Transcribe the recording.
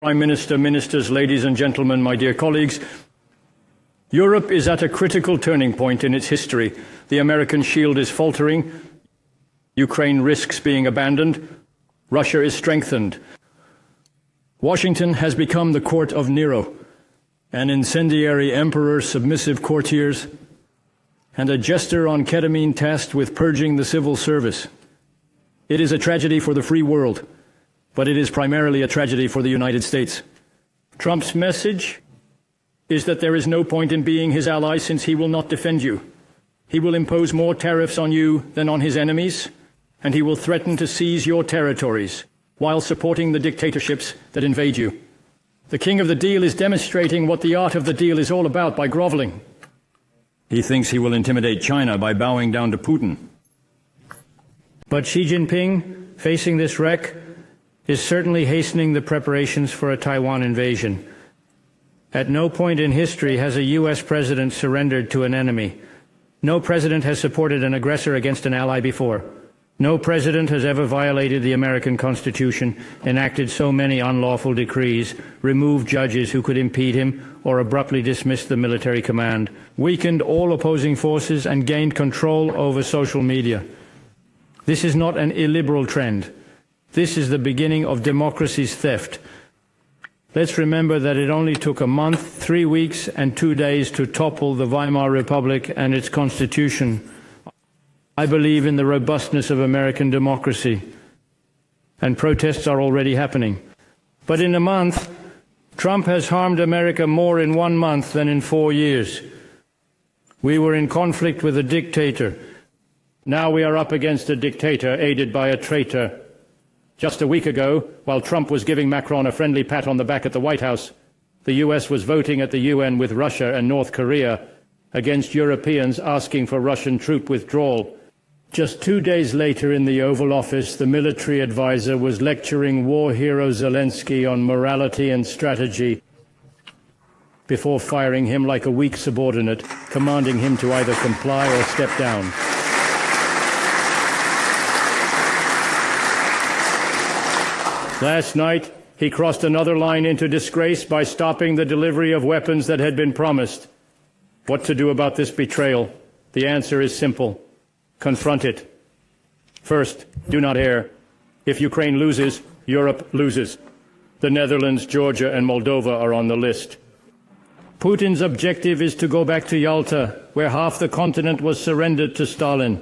Prime Minister, ministers, ladies and gentlemen, my dear colleagues, Europe is at a critical turning point in its history. The American shield is faltering. Ukraine risks being abandoned. Russia is strengthened. Washington has become the court of Nero, an incendiary emperor, submissive courtiers, and a jester on ketamine tasked with purging the civil service. It is a tragedy for the free world, but it is primarily a tragedy for the United States. Trump's message is that there is no point in being his ally since he will not defend you. He will impose more tariffs on you than on his enemies, and he will threaten to seize your territories while supporting the dictatorships that invade you. The king of the deal is demonstrating what the art of the deal is all about by groveling. He thinks he will intimidate China by bowing down to Putin. But Xi Jinping, facing this wreck, is certainly hastening the preparations for a Taiwan invasion. At no point in history has a U.S. president surrendered to an enemy. No president has supported an aggressor against an ally before. No president has ever violated the American Constitution, enacted so many unlawful decrees, removed judges who could impede him, or abruptly dismissed the military command, weakened all opposing forces, and gained control over social media. This is not an illiberal trend. This is the beginning of democracy's theft. Let's remember that it only took a month, 3 weeks, and 2 days to topple the Weimar Republic and its constitution. I believe in the robustness of American democracy, and protests are already happening. But in a month, Trump has harmed America more in 1 month than in 4 years. We were in conflict with a dictator. Now we are up against a dictator aided by a traitor. Just a week ago, while Trump was giving Macron a friendly pat on the back at the White House, the US was voting at the UN with Russia and North Korea against Europeans asking for Russian troop withdrawal. Just 2 days later in the Oval Office, the military advisor was lecturing war hero Zelensky on morality and strategy before firing him like a weak subordinate, commanding him to either comply or step down. Last night, he crossed another line into disgrace by stopping the delivery of weapons that had been promised. What to do about this betrayal? The answer is simple. Confront it. First, do not err. If Ukraine loses, Europe loses. The Netherlands, Georgia, and Moldova are on the list. Putin's objective is to go back to Yalta, where half the continent was surrendered to Stalin.